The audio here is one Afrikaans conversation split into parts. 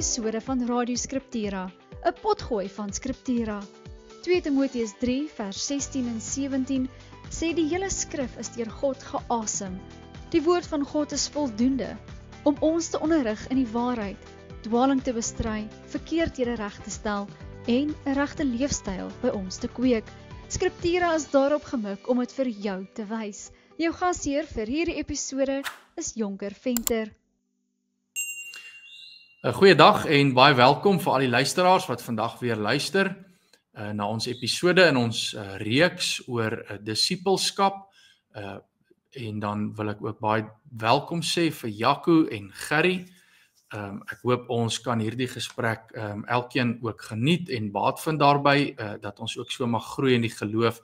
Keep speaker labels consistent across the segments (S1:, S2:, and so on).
S1: episode van Radio Scriptura, 'n potgooi van Scriptura. 2 Timoteus 3 vers 16 en 17 sê die hele skrif is deur God geasem. Die woord van God is voldoende om ons te onderrig in die waarheid, dwaling te bestry, verkeerdhede reg te stel en 'n regte leefstyl by ons te kweek. Scriptura is daarop gemik om dit vir jou te wys. Jou gasheer vir hierdie episode is Jonker Venter.
S2: 'n Goeiedag en baie welkom vir al die luisteraars wat vandag weer luister na ons episode in ons reeks oor disippelskap. En dan wil ek ook baie welkom sê vir Jaco en Gerry. Ek hoop ons kan hierdie gesprek elkeen ook geniet en baat vind daarby, dat ons ook so mag groei in die geloof.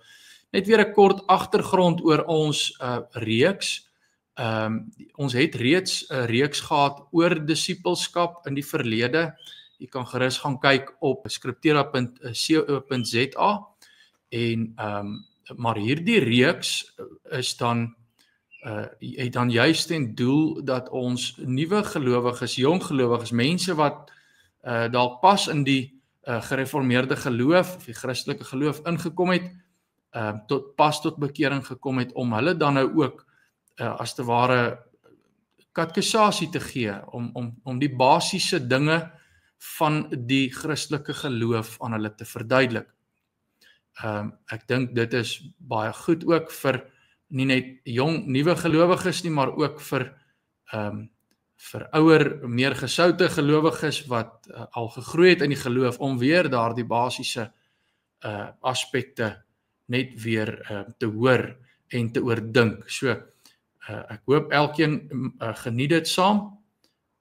S2: Net weer 'n kort agtergrond oor ons reeks. Ons het reeds 'n reeks gehad oor disippelskap in die verlede. Jy kan gerus gaan kyk op scriptura.co.za en maar hierdie reeks is dan het dan juist ten doel dat ons nuwe gelowiges, jong gelowiges, mense wat dalk pas in die gereformeerde geloof of die Christelike geloof ingekom het, tot bekering gekom het, om hulle dan nou ook as te ware katekisasie te gee, om die basiese dinge van die Christelike geloof aan hulle te verduidelik. Ek dink dit is baie goed ook vir nie net jong, nuwe gelowiges nie, maar ook vir ouer, meer gesoute gelowiges wat al gegroei het in die geloof, om weer daardie basiese aspekte net weer te hoor en te oordink. So, ek hoop elkeen geniet dit saam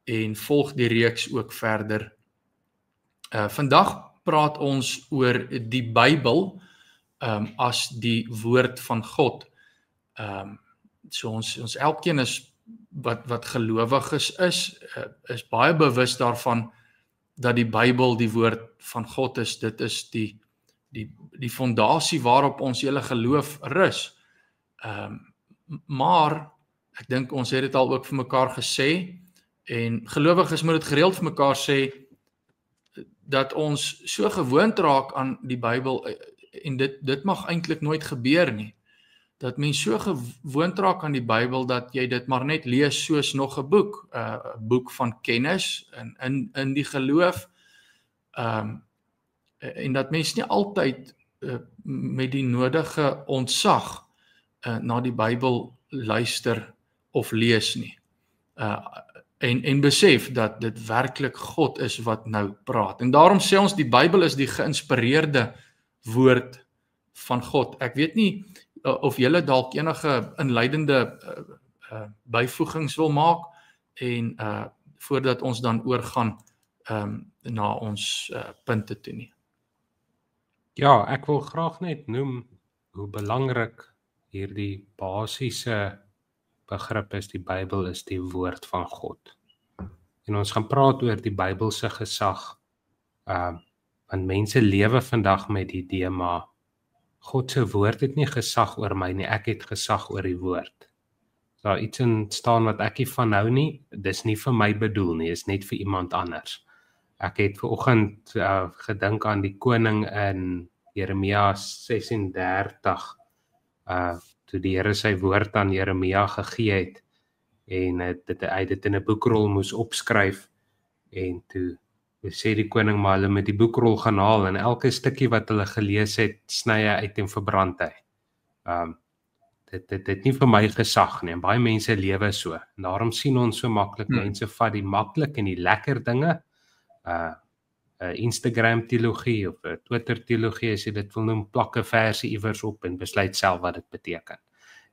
S2: en volg die reeks ook verder. Vandag praat ons oor die Bybel as die woord van God. So ons elkeen is wat gelowiges is baie bewus daarvan dat die Bybel die woord van God is. Dit is die fondasie waarop ons hele geloof rus. Maar ek dink ons het dit al ook vir mekaar gesê, en gelowiges moet dit gereeld vir mekaar sê, dat ons so gewoond raak aan die Bybel, en dit mag eintlik nooit gebeur nie, dat mens so gewoond raak aan die Bybel, dat jy dit maar net lees soos nog 'n boek, 'n boek van kennis in die geloof, en dat mens nie altyd met die nodige ontzag na die Bybel luister of lees nie. En besef dat dit werklik God is wat nou praat. En daarom sê ons die Bybel is die geïnspireerde woord van God. Ek weet nie of julle dalk enige inleidende byvoegings wil maak, en voordat ons dan oorgaan na ons punte toe nie.
S3: Ja, ek wil graag net noem hoe belangrik hierdie basiese begrip is. Die Bybel is die woord van God. En ons gaan praat oor die Bybelse gesag, want mense lewe vandag met die idee, maar God se woord het nie gesag oor my nie, ek het gesag oor die woord. As daar iets in staan wat ek nie van hou nie, dis nie vir my bedoel nie, is net vir iemand anders. Ek het vanoggend gedink aan die koning in Jeremia 36, toe die Here sy woord aan Jeremia gegee het, en hy dit in 'n boekrol moes opskryf, en toe sê die koning maar hulle met die boekrol gaan haal, en elke stukkie wat hulle gelees het, sny hy uit en verbrand hy. Dit nie vir my gesag nie, en baie mense lewe so, en daarom sien ons so maklik, mense vat die maklik en die lekker dinge, Instagram teologie of Twitter teologie, as jy dit wil noem, plak 'n versie iewers op en besluit self wat dit beteken.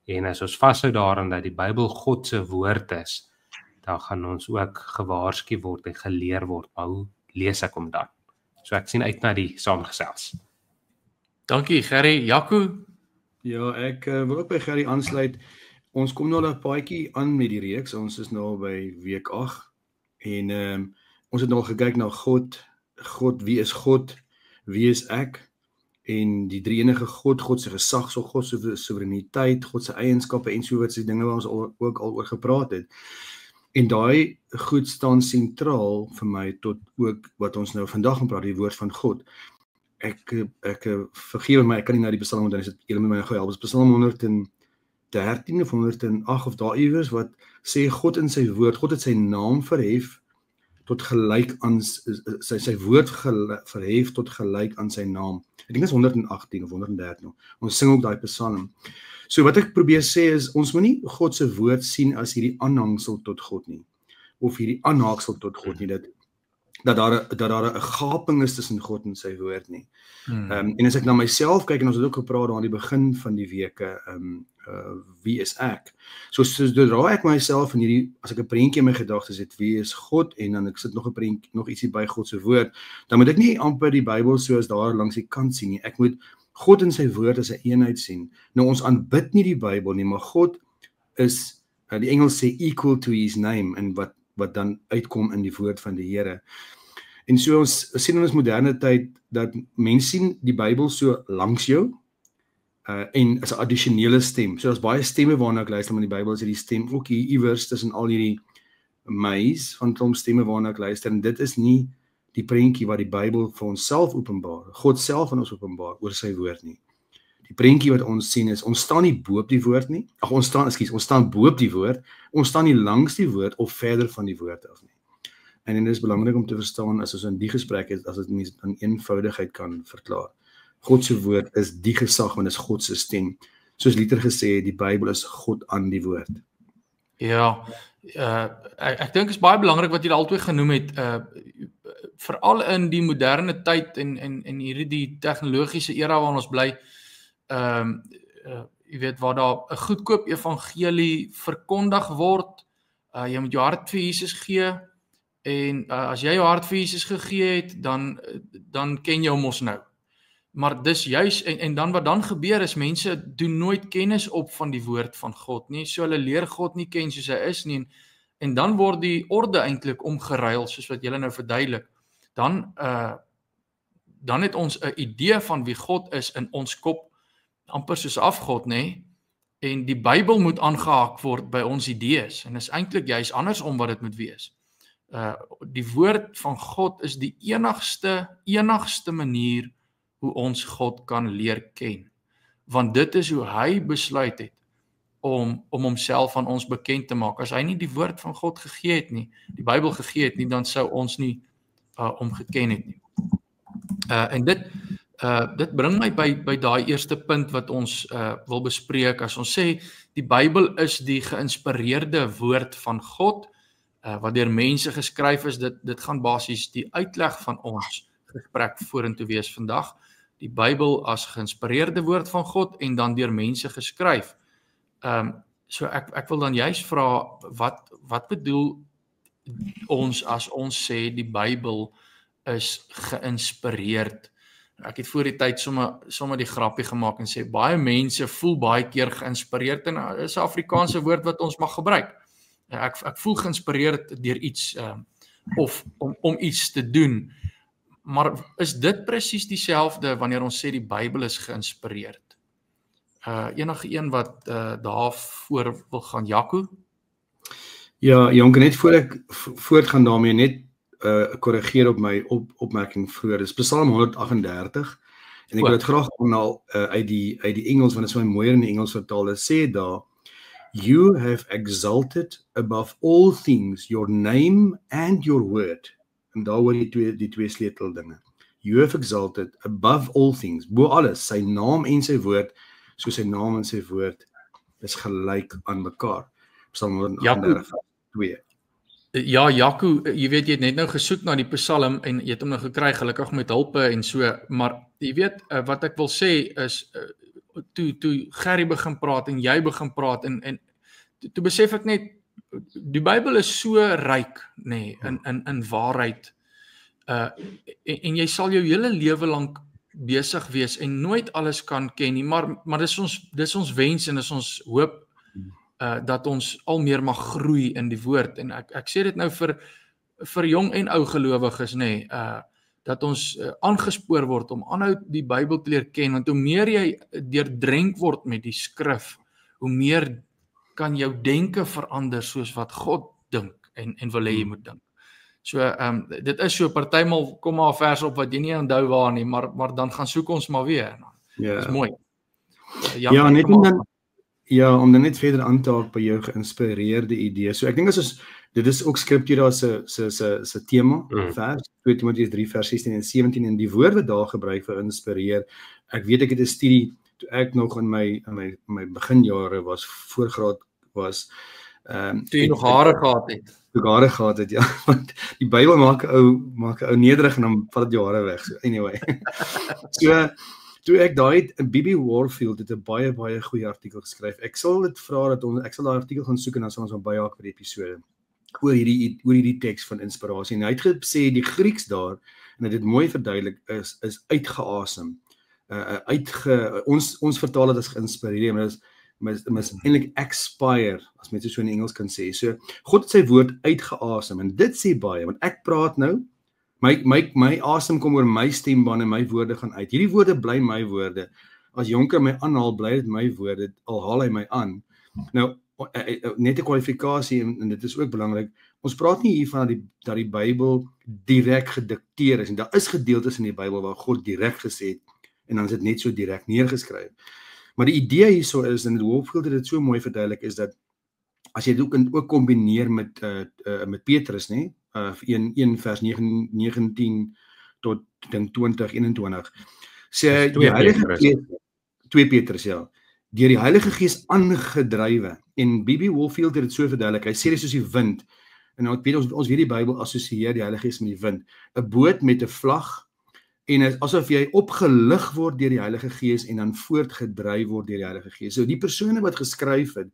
S3: En as ons vashou daaraan dat die Bybel God se woord is, dan gaan ons ook gewaarsku word en geleer word, maar hoe lees ek hom dan? So ek sien uit na die saamgesels.
S2: Dankie Gerry. Jaco?
S4: Ja, ek wil ook by Gerry aansluit. Ons kom nou 'n paadjie aan met die reeks. Ons is nou by week 8 en ons het nou gekyk na God, wie is God, wie is ek, en die drie-enige God se gesag, so God se soewereiniteit, God se eienskappe en so wat se dinge waar ons ook al oor gepraat het. En daai goed staan sentraal vir my tot ook wat ons nou vandag gaan praat, die woord van God. Ek vergewe my, ek kan nie na die Psalm onthou, julle moet my nou help. Psalm 113 of 108 of daar iewers wat sê God in sy woord, God het sy naam verhef tot gelyk aan sy woord verhef tot gelyk aan sy naam. Ek dink dit is 118 of 113. Ons sing ook daai Psalm. So wat ek probeer sê is, ons moet nie God se woord sien as hierdie aanhangsel tot God nie, of hierdie aanhaaksel tot God nie, dat daar 'n gaping is tussen God en sy woord nie. En as ek na myself kyk, en ons het ook gepraat aan die begin van die weke, wie is ek? So sodra ek myself in hierdie, as ek 'n prentjie in my gedagtes het, wie is God, en dan ek sit nog 'n prentjie, nog ietsie by God se woord, dan moet ek nie amper die Bybel soos daar langs die kant sien nie. Ek moet God in sy woord as 'n eenheid sien. Nou ons aanbid nie die Bybel nie, maar God is, die Engels sê equal to his name, en wat dan uitkom in die woord van die Here. En so ons sien in ons moderne tyd, dat mense sien die Bybel so langs jou, en as 'n addisionele stem. So daar's baie stemme waarna ek luister, maar die Bybel is hierdie stem ook hier iewers tussen al hierdie maze van klomp stemme waarna ek luister, en dit is nie die prentjie wat die Bybel vir ons self openbaar, God self aan ons openbaar oor sy woord nie. Die prentjie wat ons sien is, ons staan nie bo-op die woord nie, ons staan bo-op die woord, ons staan nie langs die woord of verder van die woord af nie. En dit is belangrik om te verstaan, as ons in die gesprek is, as dit mens in eenvoudigheid kan verklaar. God se woord is die gesag, want dit is God se stem. Soos Luther gesê het, die Bybel is God aan die woord.
S2: Ja, ek dink is baie belangrik wat julle albei genoem het, veral in die moderne tyd en hierdie tegnologiese era waarin ons bly, jy weet, waar daar 'n goedkoop evangelie verkondig word, jy moet jou hart vir Jesus gee, en as jy jou hart vir Jesus gegee het, dan ken jy hom mos nou. Maar dis juis, en dan wat dan gebeur is, mense doen nooit kennis op van die woord van God nie, so hulle leer God nie ken soos hy is nie, en dan word die orde eintlik omgeruil, soos wat julle nou verduidelik. Dan het ons 'n idee van wie God is in ons kop, amper soos afgod, nê? En die Bybel moet aangehaak word by ons idees, en is eintlik juis andersom wat dit moet wees. Die woord van God is die enigste manier hoe ons God kan leer ken. Want dit is hoe hy besluit het om homself aan ons bekend te maak. As hy nie die woord van God gegee het nie, die Bybel gegee het nie, dan sou ons nie hom geken het nie. En dit bring my by daai eerste punt wat ons wil bespreek. As ons sê die Bybel is die geïnspireerde woord van God, wat deur mense geskryf is, dit gaan basies die uitleg van ons gesprek vorentoe wees vandag. Die Bybel as geïnspireerde woord van God en dan deur mense geskryf. So ek wil dan juist vra, wat bedoel ons as ons sê die Bybel is geïnspireerd? Ek het voor die tyd sommer die grappie gemaak en sê, baie mense voel baie keer geïnspireerd, en is 'n Afrikaanse woord wat ons mag gebruik. Ek voel geïnspireerd deur iets, of om iets te doen. Maar is dit presies dieselfde wanneer ons sê die Bybel is geïnspireerd? Enige een wat daarvoor wil gaan, Jaco?
S4: Ja, Jonk, net voor ek voortgaan daarmee, net korrigeer op my opmerking vroeër. Dis Psalm 138, en ek wil dit graag aanhaal uit die Engels, want dit is my mooier in die Engels vertaal. Dit sê daar, you have exalted above all things your name and your word. En daar word die twee sleuteldinge. You have exalted above all things, bo alles, sy naam en sy woord, so sy naam en sy woord is gelyk aan mekaar. Psalm 138:2.
S2: Ja, Jaco, jy weet, jy het net nou gesoek na die Psalm en jy het hom nou gekry, gelukkig met hulpe en so, maar jy weet, wat ek wil sê is, toe Gerry begin praat en jy begin praat, en toe besef ek net, die Bybel is so ryk, nê, in waarheid, en jy sal jou hele lewe lank besig wees en nooit alles kan ken nie, maar dis ons wens en dis ons hoop, dat ons al meer mag groei in die woord, en ek sê dit nou vir jong en ou gelowiges, nê, dat ons aangespoor word om aanhou die Bybel te leer ken, want hoe meer jy deurdrenk word met die skrif, hoe meer kan jou denke verander soos wat God dink. en wil hê jy moet dink. So dit is so partymal kom maar 'n vers op wat jy nie onthou waar nie, maar dan gaan soek ons maar weer. Dis mooi.
S4: Ja, net om dan net verder aan te haak by jou geïnspireerde idee. So ek dink dit is ook Skriptura se tema, vers 2 Timoteus 3 vers 16 en 17 en die woord wat daar gebruik vir inspireer. Ek weet ek het 'n studie toe ek nog in my beginjare was, voorgraad was,
S2: toe jy nog hare gehad het, ja, want die Bybel maak 'n ou nederig en dan vat dit jou hare weg. So anyway. So toe ek daai B.B. Warfield het 'n baie goeie artikel geskryf. Ek sal dit vra dat ek sal daai artikel gaan soek en dan sal ons hom byhaak vir die episode oor hierdie teks van inspirasie. En hy het gesê die Grieks daar, en dit mooi verduidelik, is uitgeasem. Ons vertaal dit as geïnspireer, maar dit is eintlik expire, as mense so in Engels kan sê. So God het sy woord uitgeasem en dit sê baie, want ek praat nou, my asem kom oor my stemband en my woorde gaan uit. Hierdie woorde bly my woorde. As Jonker my aanhaal, bly dit my woorde, al haal hy my aan. Nou, net 'n kwalifikasie en dit is ook belangrik. Ons praat nie hiervan dat die Bybel direk gedikteer is en daar is gedeeltes in die Bybel waar God direk gesê het en dan is dit net so direk neergeskryf. Maar die idee hierso is, en Warfield het dit so mooi verduidelik, is dat as jy dit ook kombineer met Petrus, nê, 1 vers 19 tot 20, 21, sê die Heilige Gees, 2 Petrus, ja, deur die Heilige Gees aangedrywe, en B.B. Warfield het dit so verduidelik, hy sê dit soos die wind, en ons weet die Bybel assosieer die Heilige Gees met die wind, 'n boot met 'n vlag, en asof jy opgelig word deur die Heilige Gees en dan voortgedryf word deur die Heilige Gees. So die persone wat geskryf het,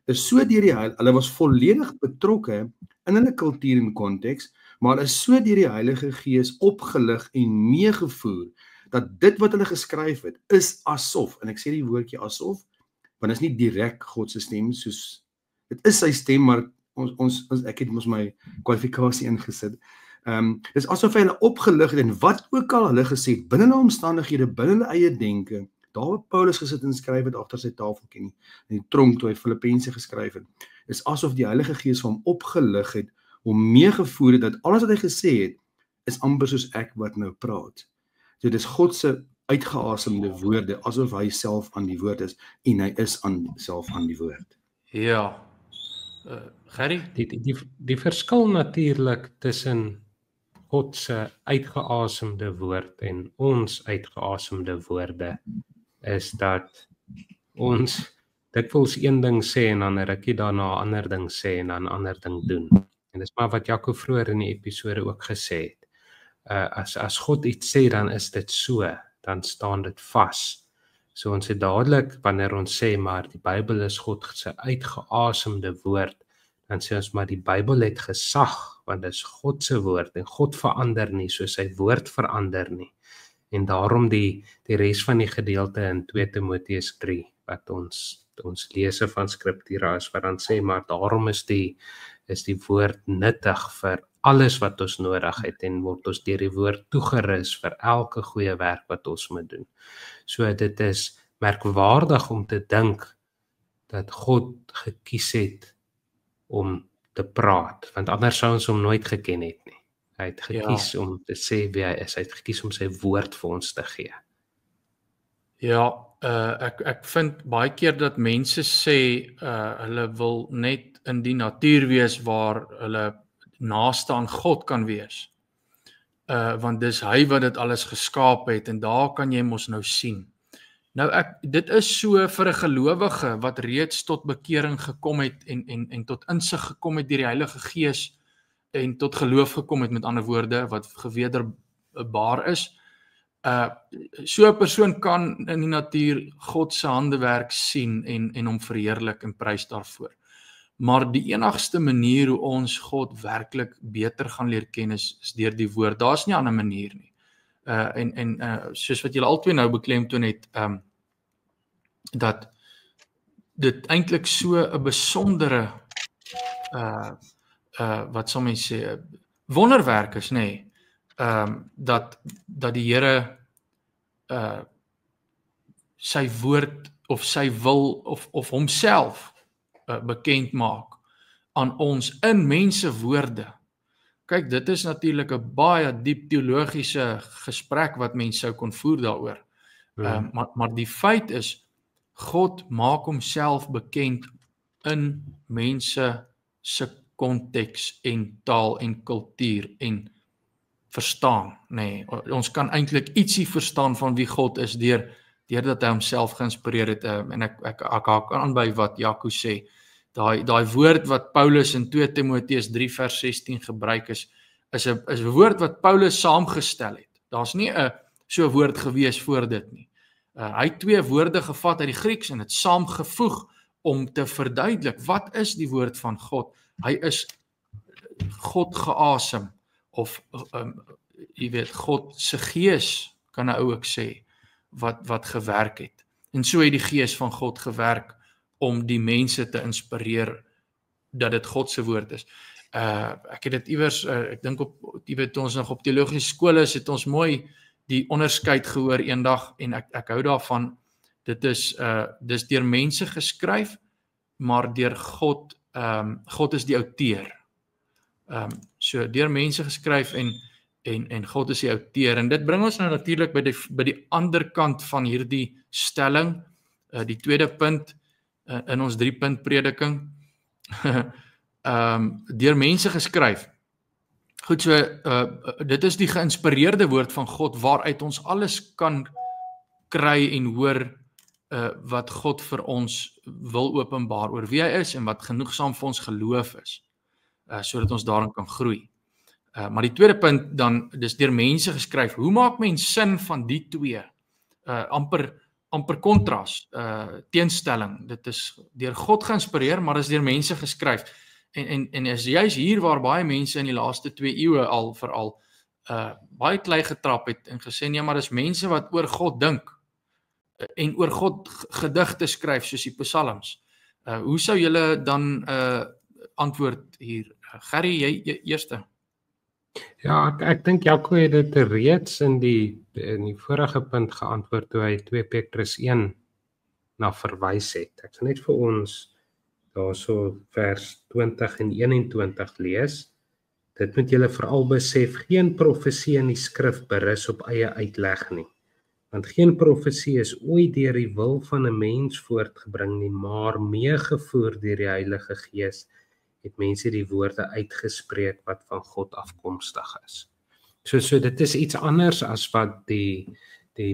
S2: is so deur die hulle was volledig betrokke in hulle kultuur en konteks, maar is so deur die Heilige Gees opgelig en meegevoer, dat dit wat hulle geskryf het, is asof, en ek sê die woordjie asof, want is nie direk God se stem, soos, dit is sy stem, maar ek het mos my kwalifikasie ingesit, dis asof hy hulle opgelig het, en wat ook al hulle gesê het, binne hulle omstandighede, binne hulle eie denke, daar waar Paulus gesit en skryf het agter sy tafeltjie, in die tronk toe hy Filippense geskryf het, is asof die Heilige Gees hom opgelig het, hom meegevoer het, dat alles wat hy gesê het, is amper soos ek wat nou praat. So dis God se uitgeasemde woorde, asof hy self aan die woord is, en hy is self aan die woord. Ja, Gerry?
S3: Die verskil natuurlik tussen God se uitgeasemde woord en ons uitgeasemde woorde is dat ons dikwels een ding sê en dan 'n rukkie daarna 'n ander ding sê en dan 'n ander ding doen. En dis maar wat Jaco vroeër in die episode ook gesê het. As God iets sê, dan is dit so, dan staan dit vas. So ons het dadelik, wanneer ons sê, maar die Bybel is God se uitgeasemde woord, dan sê ons maar die Bybel het gesag, want dit is God se woord, en God verander nie, so sy woord verander nie. En daarom die res van die gedeelte in 2 Timoteus 3, wat ons lese van Skriptura is, wat dan sê, maar daarom is die woord nuttig vir alles wat ons nodig het, en word ons deur die woord toegerus vir elke goeie werk wat ons moet doen. So dit is merkwaardig om te dink dat God gekies het om te praat, want anders sou ons hom nooit geken het nie. Hy het gekies om te sê wie hy is, hy het gekies om sy woord vir ons te gee.
S2: Ja, ek vind baie keer dat mense sê, hulle wil net in die natuur wees waar hulle naaste aan God kan wees. Want dis hy wat dit alles geskaap het, en daar kan jy mos nou sien. Nou dit is so vir 'n gelowige wat reeds tot bekering gekom het en tot insig gekom het deur die Heilige Gees en tot geloof gekom het, met ander woorde, wat gewederbaar is. So 'n persoon kan in die natuur God se handewerk sien en hom verheerlik en prys daarvoor. Maar die enigste manier hoe ons God werklik beter gaan leer ken is deur die woord. Daar's nie 'n ander manier nie. Soos wat julle albei nou beklemtoon het, dat dit eintlik so 'n besondere wat sal mens sê, wonderwerk is, nê, dat die Here sy woord of sy wil of homself bekend maak aan ons in mense woorde. Kyk, dit is natuurlik 'n baie diep teologiese gesprek wat mense sou kon voer daaroor. Maar die feit is, God maak homself bekend in mense se konteks en taal en kultuur en verstaan. Nee, ons kan eintlik ietsie verstaan van wie God is deurdat hy homself geïnspireer het. En ek haak aan by wat Jaco sê. Daai woord wat Paulus in 2 Timoteus 3 vers 16 gebruik is 'n woord wat Paulus saamgestel het. Daar's nie 'n so woord gewees voor dit nie. Hy het 2 woorde gevat uit die Grieks en dit saamgevoeg om te verduidelik wat is die woord van God. Hy is God geasem of jy weet God se gees kan 'n ou ook sê wat gewerk het. En so het die gees van God gewerk om die mense te inspireer dat dit God se woord is. Ek het dit iewers ek dink jy weet ons nog op teologiese skole het ons mooi die onderskeid gehoor eendag en ek hou daarvan. Dit is dis deur mense geskryf, maar deur God God is die outeur. So deur mense geskryf en God is die outeur. En dit bring ons nou natuurlik by die ander kant van hierdie stelling, die tweede punt in ons 3-punt prediking. Deur mense geskryf. Goed, so dit is die geïnspireerde woord van God waaruit ons alles kan kry en hoor wat God vir ons wil openbaar oor wie hy is en wat genoegsaam vir ons geloof is, sodat ons daarin kan groei. Maar die tweede punt dan, dis deur mense geskryf. Hoe maak mens sin van die twee? Amper kontras, teenstelling. Dit is deur God geïnspireer, maar is deur mense geskryf. En is juist hier waar baie mense in die laaste 2 eeue al veral baie klei getrap het en gesê, nee, maar dis mense wat oor God dink en oor God gedigte skryf soos die psalms. Hoe sou julle dan antwoord hier? Gerry, jy eerste.
S3: Ja, ek dink Jaco het dit reeds in die vorige punt geantwoord toe hy 2 Petrus 1 na verwys het. Ek sal net vir ons daarso vers 20 en 21 lees. Dit moet julle veral besef, geen profesie in die skrif berus op eie uitleg nie. Want geen profesie is ooit deur die wil van 'n mens voortgebring nie, maar meegevoer deur die Heilige Gees het mense die woorde uitgespreek wat van God afkomstig is. So dit is iets anders as wat die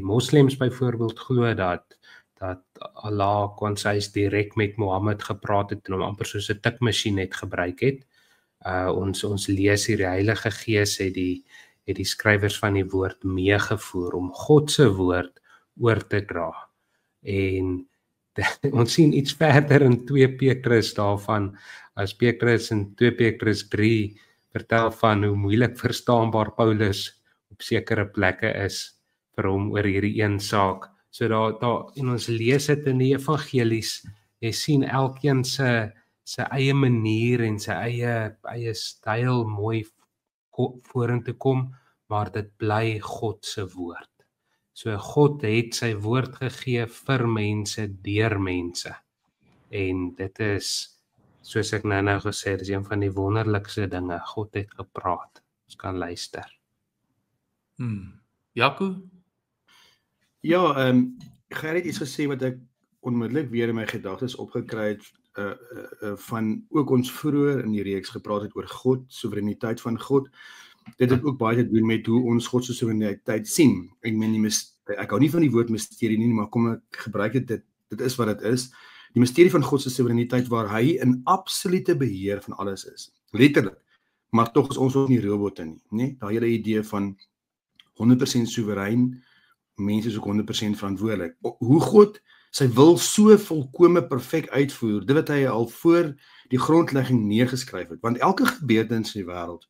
S3: moslems byvoorbeeld glo dat Allah konsys direk met Mohammed gepraat het en hom amper soos 'n tikmasjien net gebruik het. Ons lees hier die Heilige Gees het die skrywers van die woord meegevoer om God se woord oor te dra. En ons sien iets verder in 2 Petrus daarvan, as Petrus in 2 Petrus 3 vertel van hoe moeilik verstaanbaar Paulus op sekere plekke is vir hom oor hierdie een saak. So daar en ons lees dit in die evangelies, jy sien elkeen sy eie manier en sy eie styl mooi vorentoe kom, maar dit bly God se woord. So God het sy woord gegee vir mense, deur mense. En dit is, soos ek nou gesê het, is een van die wonderlikste dinge. God het gepraat. Ons kan luister.
S2: Jaco?
S4: Ja, Gerrit het iets gesê wat ek onmiddellik weer in my gedagtes opgekry het, van ook ons vroeër in die reeks gepraat het oor God, soewereiniteit van God. Dit het ook baie te doen met hoe ons God se soewereiniteit sien. Ek hou nie van die woord misterie nie, maar kom ek gebruik dit is wat dit is. Die misterie van God se soewereiniteit waar hy in absolute beheer van alles is. Letterlik. Maar tog is ons ook nie robotte nie, né? Daai hele idee van 100% soewerein, mense is ook 100% verantwoordelik. Hoe God sy wil so volkome perfek uitvoer, dit wat hy al voor die grondlegging neergeskryf het, want elke gebeurtenis in die wêreld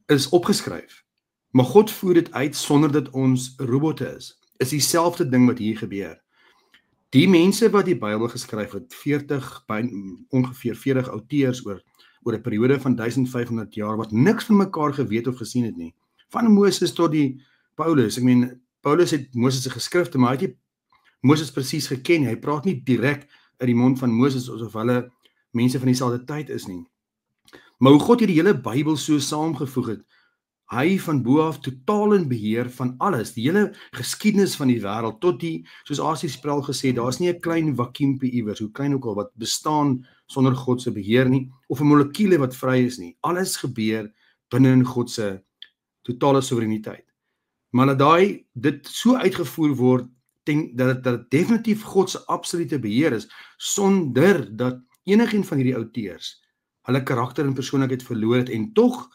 S4: is opgeskryf, maar God voer dit uit sonder dat ons robotte is dieselfde ding wat hier gebeur. Die mense wat die Bybel geskryf het, ongeveer 40 auteurs oor 'n periode van 1500 jaar, wat niks van mekaar geweet of gesien het nie, van Moses tot die Paulus. Paulus het Moses se geskrifte, maar hy het nie Moses presies geken. Hy praat nie direk uit die mond van Moses asof hulle mense van dieselfde tyd is nie. Maar hoe God hierdie hele Bybel so saamgevoeg het, hy van bo af totaal in beheer van alles, die hele geskiedenis van die wêreld tot die, soos Asie Spral gesê, daar's nie 'n klein vakuumpie iewers, hoe klein ook al, wat bestaan sonder God se beheer nie, of 'n molekuule wat vry is nie. Alles gebeur binne in God se totale soewereiniteit. Maar dat dit so uitgevoer word, dat dit definitief God se absolute beheer is, sonder dat enigiemand van hierdie outeurs hulle karakter en persoonlikheid verloor het, en tog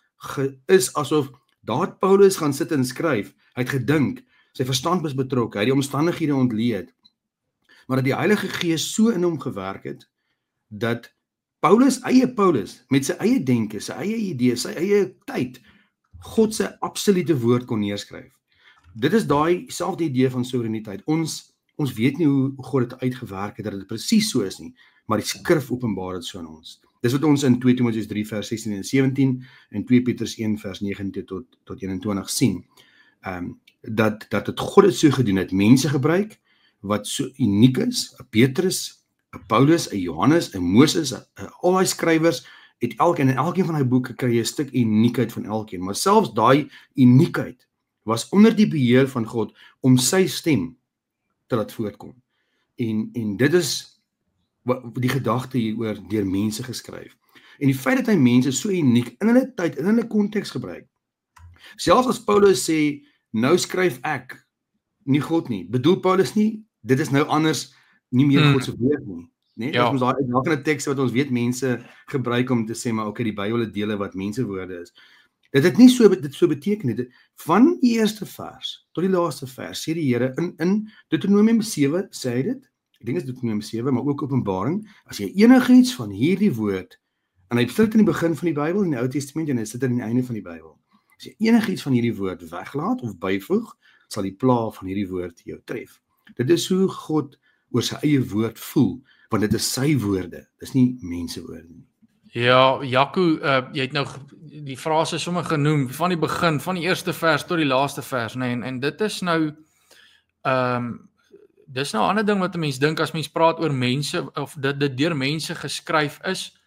S4: is asof daar Paulus gaan sit en skryf, hy het gedink, sy verstand was betrokke, hy het die omstandighede ontleed, maar dat die Heilige Gees so in hom gewerk het, dat Paulus, met sy eie denke, sy eie idee, sy eie tyd, God se absolute woord kon neerskryf. Dit is daai selfde idee van soewereiniteit. Ons weet nie hoe God dit uitgewerk het, dat dit presies so is nie, maar die skrif openbaar dit so aan ons. Dis wat ons in 2 Timoteus 3 vers 16 en 17 en 2 Petrus 1 vers 19 tot 21 sien. Dat het God het so gedoen het, mense gebruik wat so uniek is, 'n Petrus, 'n Paulus, 'n Johannes, 'n Moses, al die skrywers, het elkeen van die boeke kry 'n stuk uniekheid van elkeen, maar selfs daai uniekheid was onder die beheer van God om sy stem te laat voortkom. En dit is die gedagte hieroor deur mense geskryf. En die feit dat hy mense so uniek in hulle tyd, in hulle konteks gebruik. Selfs as Paulus sê, nou skryf ek, nie God nie, bedoel Paulus nie, dit is nou anders, nie meer God se woord nie. Nee, ja. Ons daar in 'n teks wat ons weet mense gebruik om te sê, maar okay, die Bybel het dele wat mense woorde is. Dit het nie dit so beteken nie. Van die eerste vers tot die laaste vers sê die Here in Deuteronomium 7 sê hy dit. Ek dink dit is Deuteronomium 7, maar ook Openbaring, as jy enigiets van hierdie woord, en hy sit in die begin van die Bybel in die Ou Testament en hy sit aan die einde van die Bybel. As jy enigiets van hierdie woord weglaat of byvoeg, sal die pla van hierdie woord jou tref. Dit is hoe God oor sy eie woord voel, want dit is sy woorde, dis nie mensewoorde nie.
S2: Ja, Jaco, jy het nou die frase sommer genoem, van die begin, van die eerste vers tot die laaste vers, nee, en dit is nou, dis nou 'n ander ding wat 'n mens dink as mens praat oor mense, of dit deur mense geskryf is,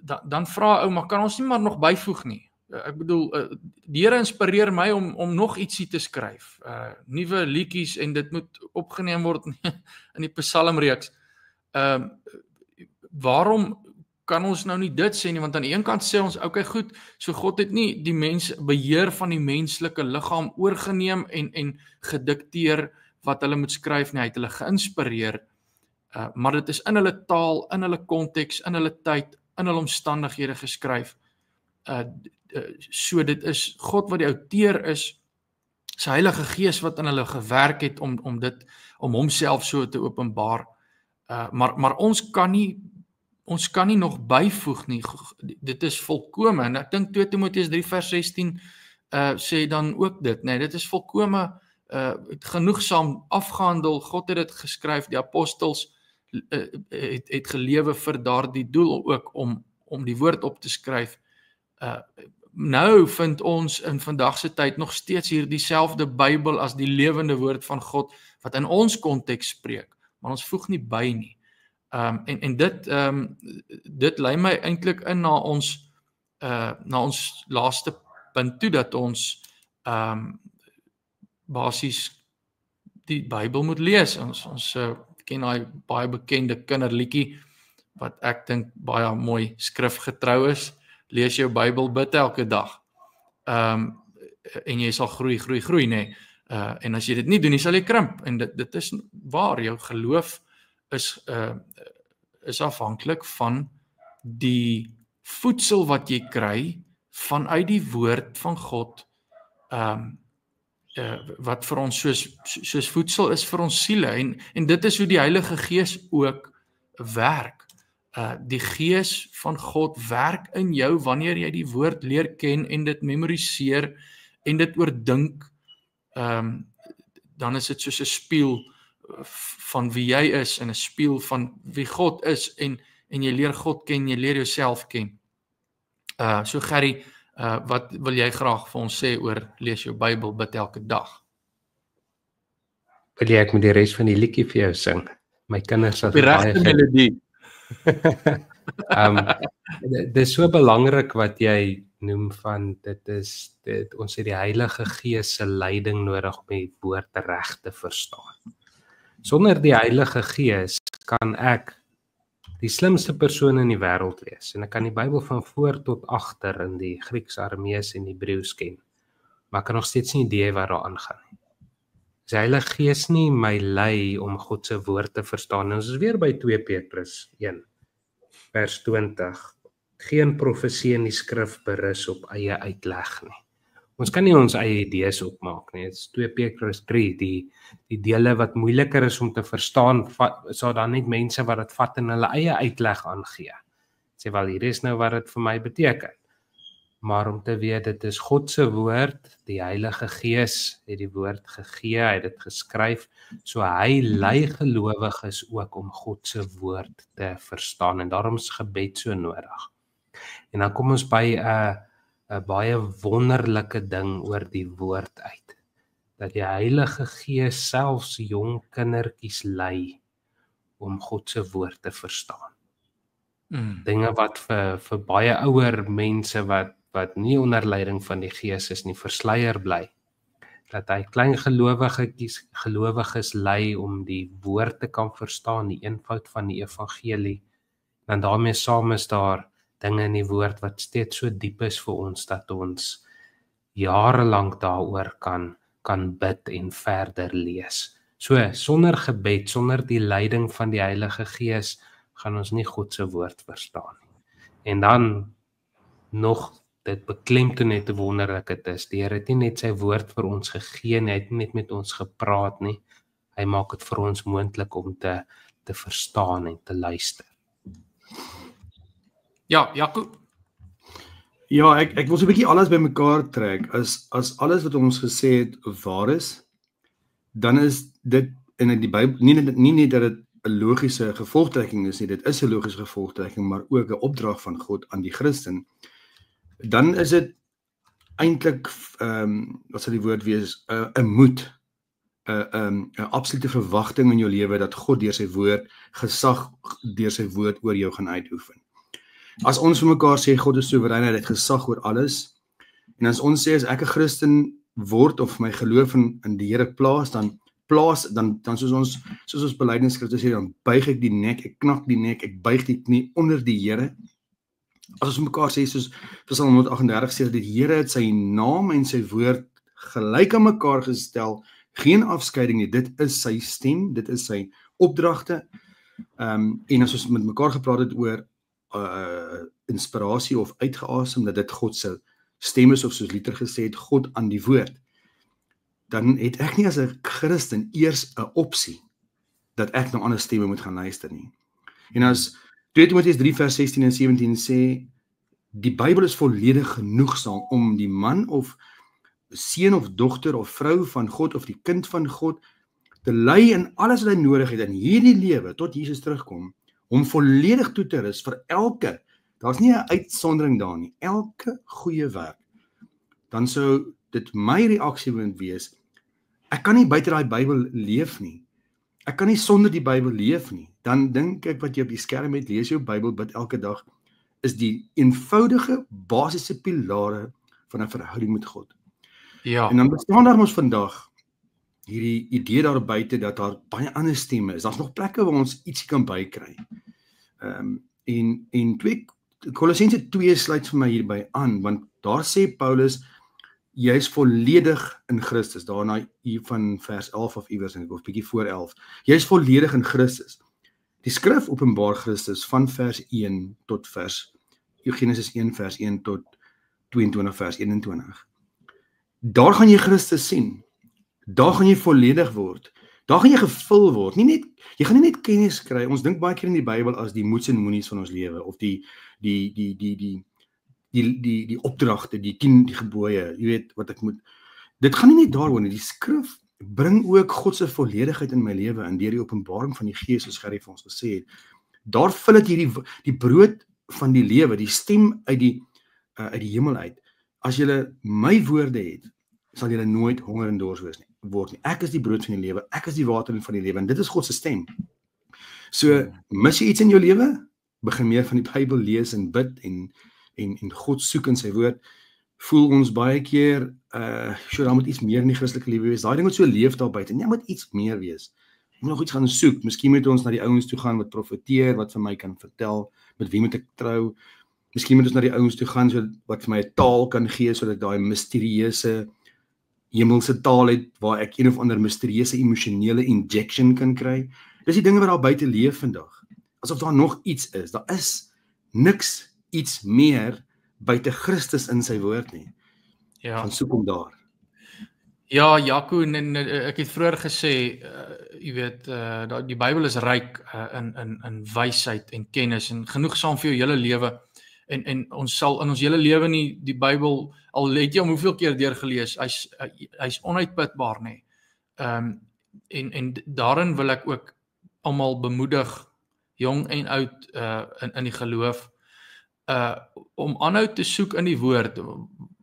S2: dan vra ou, maar kan ons nie maar nog byvoeg nie? Ek bedoel, die Here inspireer my om nog ietsie te skryf, nuwe liedjies, en dit moet opgeneem word in die psalmreeks. Waarom kan ons nou nie dit sê nie, want aan die een kant sê ons, okay goed, so God het nie die beheer van die menslike liggaam oorgeneem en gedikteer wat hulle moet skryf nie, hy het hulle geïnspireer, maar dit is in hulle taal, in hulle konteks, in hulle tyd, in hulle omstandighede geskryf. So dit is God wat die outeur is, sy Heilige Gees wat in hulle gewerk het om homself so te openbaar. Maar ons kan nie nog byvoeg nie. Dit is volkome, en ek dink 2 Timoteus 3 vers 16 sê dan ook dit, nee, dit is volkome genoegsaam afgehandel. God het dit geskryf, die apostels het gelewe vir daardie doel ook om die woord op te skryf. Nou vind ons in vandag se tyd nog steeds hier dieselfde Bybel as die lewende woord van God wat in ons konteks spreek, maar ons voeg nie by nie. En dit lei my eintlik in na ons laaste punt toe, dat ons basies die Bybel moet lees. Ons ken daai baie bekende kinderliedjie wat ek dink baie mooi skrifgetrou is. Lees jou Bybel, bid elke dag. En jy sal groei, nee. En as jy dit nie doen, sal jy krimp. En dit is waar, jou geloof is afhanklik van die voedsel wat jy kry vanuit die woord van God, wat vir ons soos voedsel is vir ons siele, en dit is hoe die Heilige Gees ook werk. Die Gees van God werk in jou wanneer jy die woord leer ken en dit memoriseer en dit oordink, dan is dit soos 'n spieël van wie jy is en 'n spieël van wie God is, en jy leer God ken, jy leer jouself ken. So Gerry, wat wil jy graag vir ons sê oor lees jou Bybel, bid elke dag?
S3: Wil jy ek met die res van die liedjie vir jou sing? My kinders sal
S2: die regte melodie.
S3: Dit is so belangrik wat jy noem van ons het die Heilige Gees se leiding nodig om die woord reg te verstaan. Sonder die Heilige Gees kan ek die slimste persoon in die wêreld wees en ek kan die Bybel van voor tot agter in die Grieks, Aramees en Hebreëus ken, maar ek kan nog steeds nie idee wat daar aangaan nie. Die Heilige Gees nie my lei om God se woord te verstaan. En ons is weer by 2 Petrus 1 vers 20. Geen profesie in die skrif berus op eie uitleg nie. Ons kan nie ons eie idees opmaak nie. Dit is 2 Petrus 3, die dele wat moeiliker is om te verstaan, sal dan net mense wat dit vat en hulle eie uitleg aangee. Sê wel, hier is nou wat dit vir my beteken. Maar om te weet, dit is God se woord, die Heilige Gees het die woord gegee, hy het dit geskryf, so hy lei gelowiges ook om God se woord te verstaan, en daarom is gebed so nodig. En dan kom ons by 'n baie wonderlike ding oor die woord uit, dat die Heilige Gees selfs jong kindertjies lei om God se woord te verstaan. Dinge wat vir baie ouer mense wat nie onder leiding van die Gees is nie, versleier bly, dat hy klein gelowiges lei om die woord te kan verstaan, die eenvoud van die evangelie, en daarmee saam is daar dinge in die woord wat steeds so diep is vir ons, dat ons jarelang daaroor kan bid en verder lees. So, sonder gebed, sonder die leiding van die Heilige Gees, gaan ons nie God se woord verstaan nie. En dan nog dit beklemtoon net hoe wonderlik dit is. Die Here het nie net sy woord vir ons gegee nie, hy het nie net met ons gepraat nie, hy maak dit vir ons moontlik om te verstaan en te luister.
S2: Ja, Jakob.
S4: Ja, ek wil so 'n bietjie alles bymekaar trek. As alles wat ons gesê het waar is, dan is dit in die Bybel nie net dat dit 'n logiese gevolgtrekking is nie, dit is 'n logiese gevolgtrekking, maar ook 'n opdrag van God aan die Christen. Dan is dit eintlik wat sal die woord wees, 'n moed, 'n absolute verwagting in jou lewe dat God deur sy woord gesag deur sy woord oor jou gaan uitoefen. As ons vir mekaar sê God is soewerein, hy het gesag oor alles, en as ons sê as ek 'n Christen word of my geloof in die Here plaas, dan soos ons belydenisskrifte sê, dan buig ek die nek, ek knak die nek, ek buig die knie onder die Here. As ons mekaar sê, soos Psalm 138 sê, die Here het sy naam en sy woord gelyk aan mekaar gestel, geen afskeiding nie, dit is sy stem, dit is sy opdragte, en as ons met mekaar gepraat het oor inspirasie of uitgeasem, dat dit God se stem is, of soos Luther gesê het, God aan die woord, dan het ek nie as 'n Christen eers 'n opsie, dat ek na ander stemme moet gaan luister nie. En as 2 Timoteus 3 vers 16 en 17 sê, die Bybel is volledig genoegsaam om die man of seun of dogter of vrou van God of die kind van God te lei in alles wat hy nodig het in hierdie lewe tot Jesus terugkom, om volledig toe te rus vir elke, daar's nie 'n uitsondering daar nie, elke goeie werk. Dan sou dit my reaksie moet wees, ek kan nie buite daai Bybel leef nie. Ek kan nie sonder die Bybel leef nie. Dan dink ek wat jy op die skerm het, lees jou Bybel, bid elke dag, is die eenvoudige basiese pilare van 'n verhouding met God.
S2: Ja.
S4: En dan bestaan daar mos vandag hierdie idee daar buite dat daar baie ander stemme is. Daar's nog plekke waar ons ietsie kan bykry. En Kolossense 2 sluit vir my hierby aan, want daar sê Paulus, jy is volledig in Christus, daarna hier van vers 11 of iewers, of bietjie voor 11, jy is volledig in Christus. Die skrif openbaar Christus van vers 1 tot Genesis 1 vers 1 tot 22 vers 21. Daar gaan jy Christus sien, daar gaan jy volledig word, daar gaan jy gevul word, jy gaan nie net kennis kry, ons dink baie keer in die Bybel as die moeds en moenies van ons lewe, of die opdragte, die 10 gebooie, jy weet wat ek moet, dit gaan nie net daaroor nie, die skrif bring ook God se volledigheid in my lewe, en deur die openbaring van die Gees, soos Gerry vir ons gesê het, daar vul dit die brood van die lewe, die stem uit die hemel uit. As julle my woorde het, sal julle nooit honger en dors word nie. Ek is die brood van die lewe, ek is die water van die lewe, en dit is God se stem. So, mis jy iets in jou lewe? begin meer van die Bybel lees en bid en God soek in sy woord, voel ons baie keer, daar moet iets meer in die Christelike lewe wees. Daai ding moet so leef daar buite. Nee, moet iets meer wees. Ek moet nog iets gaan soek. Miskien moet ons na die ouens toe gaan wat profeteer, wat vir my kan vertel, met wie moet ek trou. Miskien moet ons na die ouens toe gaan wat vir my 'n taal kan gee sodat ek daai misterieuse hemelse taal het waar ek een of ander misterieuse emosionele injection kan kry. Dis die dinge wat daar buite leef vandag. Asof daar nog iets is. Daar is niks iets meer buite Christus in sy woord nie.
S2: Ja.
S4: Gaan soek hom daar.
S2: Ja, Jaco, en ek het vroeër gesê, jy weet, die Bybel is ryk in wysheid en kennis en genoegsaam vir jou hele lewe. En ons sal in ons hele lewe nie die Bybel, al het jy hom hoeveel keer deurgelees, hy's onuitputbaar nie. En daarin wil ek ook almal bemoedig, jong en oud in die geloof, om aanhou te soek in die woord,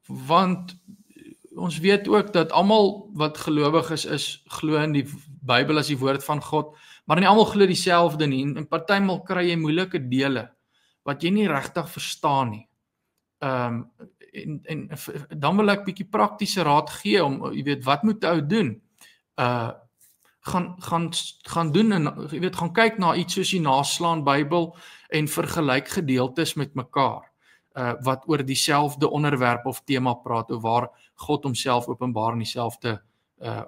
S2: want ons weet ook dat almal wat gelowig is glo in die Bybel as die woord van God, maar nie almal glo dieselfde nie, en partymal kry jy moeilike dele, wat jy nie regtig verstaan nie. En dan wil ek bietjie praktiese raad gee, om, jy weet, wat moet 'n ou doen? Gaan doen, en jy weet, gaan kyk na iets soos die Naslaan Bybel, en vergelyk gedeeltes met mekaar, wat oor dieselfde onderwerp of tema praat, of waar God homself openbaar in dieselfde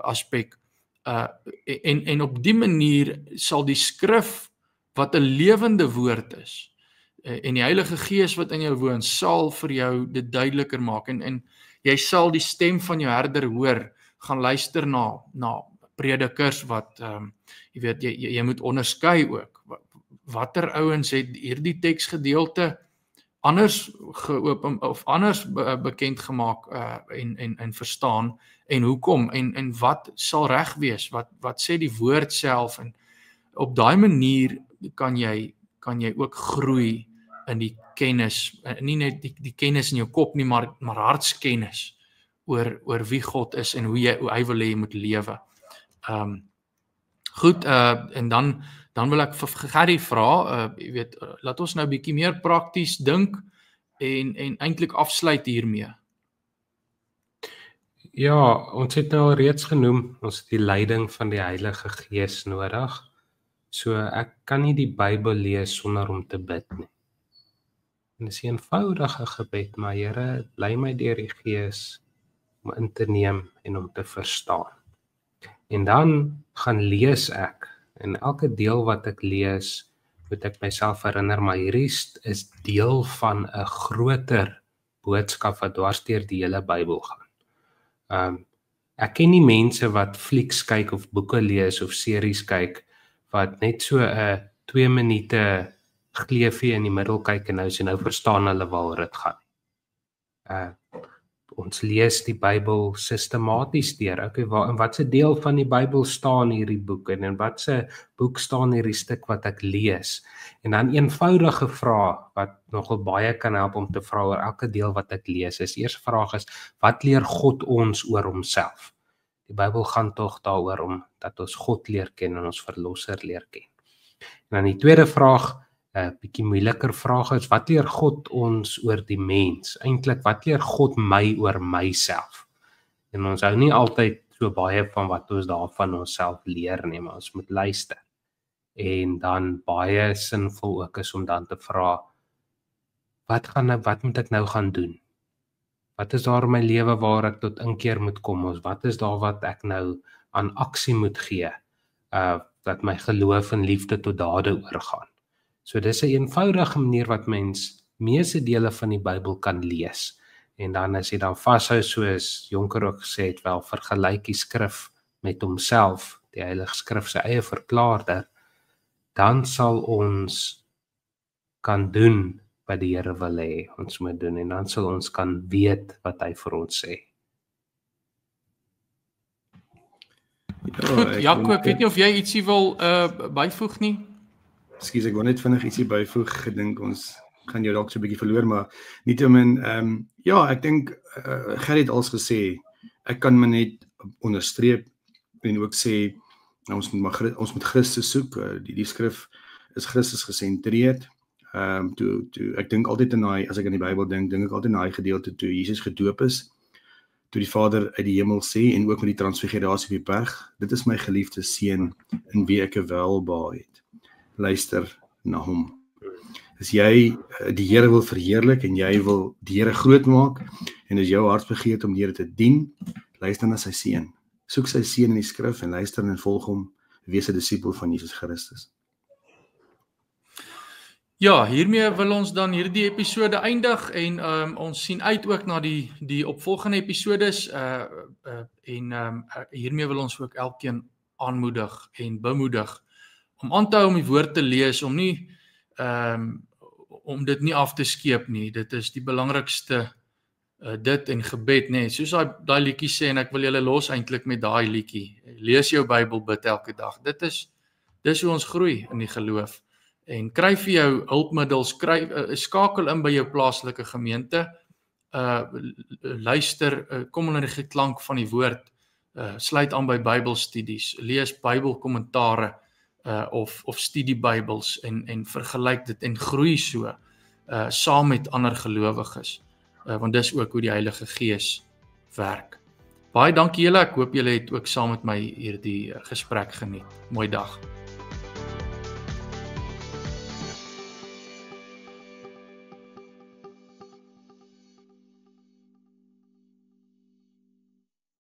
S2: aspek. En op die manier sal die skrif, wat 'n lewende woord is, en die Heilige Gees wat in jou woon, sal vir jou dit duideliker maak, en jy sal die stem van jou herder hoor, gaan luister na predikers wat, jy weet, jy moet onderskei ook, watter ouens het hierdie teksgedeelte anders geopen, of anders bekend gemaak, en verstaan, en hoekom, en wat sal reg wees, wat sê die woord self, en op daai manier kan jy ook groei in die kennis, nie net die kennis in jou kop nie, maar hartskennis oor wie God is en hoe hy wil hê jy moet lewe. Goed, en dan wil ek vir Gerrie vra, jy weet, laat ons nou 'n bietjie meer prakties dink en eintlik afsluit hiermee.
S3: Ja, ons het nou al reeds genoem, ons het die leiding van die Heilige Gees nodig. So ek kan nie die Bybel lees sonder om te bid nie. En dis 'n eenvoudige gebed, maar Here, lei my deur die Gees om in te neem en om te verstaan. En dan gaan lees ek, en elke deel wat ek lees, moet ek myself herinner, maar hierdie is deel van 'n groter boodskap wat dwars deur die hele Bybel gaan. Ek ken nie mense wat flieks kyk of boeke lees of series kyk, wat net so 'n 2 minute gleefie in die middel kyk en nou verstaan hulle waaroor dit gaan. Ons lees die Bybel sistematies deur. Okay, in watse deel van die Bybel staan hierdie boek, en in watse boek staan hierdie stuk wat ek lees? En dan eenvoudige vrae wat nogal baie kan help om te vra oor elke deel wat ek lees. Die eerste vraag is, wat leer God ons oor homself? Die Bybel gaan tog daaroor dat ons God leer ken en ons verlosser leer ken. En dan die tweede vraag, 'n bietjie moeiliker vraag is, wat leer God ons oor die mens? Eintlik, wat leer God my oor myself? En ons hou nie altyd so baie van wat ons daarvan onsself leer nie, maar ons moet luister. En dan baie sinvol ook is om dan te vra, wat moet ek nou gaan doen? Wat is daar in my lewe waar ek tot inkeer moet kom? Wat is daar wat ek nou aan aksie moet gee? Dat my geloof en liefde tot dade oorgaan. So dis 'n eenvoudige manier wat mens meeste dele van die Bybel kan lees. En dan as jy dan vashou, soos Jonker ook gesê het, wel vergelyk die skrif met homself, die Heilige Skrif sy eie verklaarder, dan sal ons kan doen wat die Here wil hê ons moet doen, en dan sal ons kan weet wat hy vir ons sê.
S2: Goed, Jaco, ek weet nie of jy ietsie wil byvoeg nie?
S4: Ekskuus, ek wil net vinnig ietsie byvoeg, gedink ons gaan jou dalk so 'n bietjie verloor, maar nietemin, ja, ek dink, Gerrie het als gesê, ek kan my net onderstreep en ook sê, ons moet Christus soek, die skrif is Christus gesentreerd, Toe ek dink altyd in daai, as ek aan die Bybel dink ek altyd in daai gedeelte toe Jesus gedoop is, toe die Vader uit die hemel sê, en ook met die transfigurasie op die berg, dit is my geliefde seun, in wie ek 'n welbehae het. Luister na hom. As jy die Here wil verheerlik, en jy wil die Here groot maak, en is jou hartsbegeerte om die Here te dien, luister na sy seun. Soek sy seun in die skrif, en luister en volg hom, wees 'n disipel van Jesus Christus.
S2: Ja, hiermee wil ons dan hierdie episode eindig en ons sien uit ook na die opvolgende episodes en hiermee wil ons ook elkeen aanmoedig en bemoedig om aan te hou om die woord te lees, om nie om dit nie af te skeep nie. Dit is die belangrikste dit en gebed, nee, soos daai liedjie sê, en ek wil julle los eintlik met daai liedjie. Lees jou Bybel, bid elke dag. Dis hoe ons groei in die geloof. En kry vir jou hulpmiddels, skakel in by jou plaaslike gemeente, luister, kom onder die geklank van die woord, sluit aan by Bybelstudies, lees Bybelkommentare of studiebybels en vergelyk dit en groei so saam met ander gelowiges, want dis ook hoe die Heilige Gees werk. Baie dankie julle, ek hoop julle het ook saam met my hierdie gesprek geniet. Mooi dag.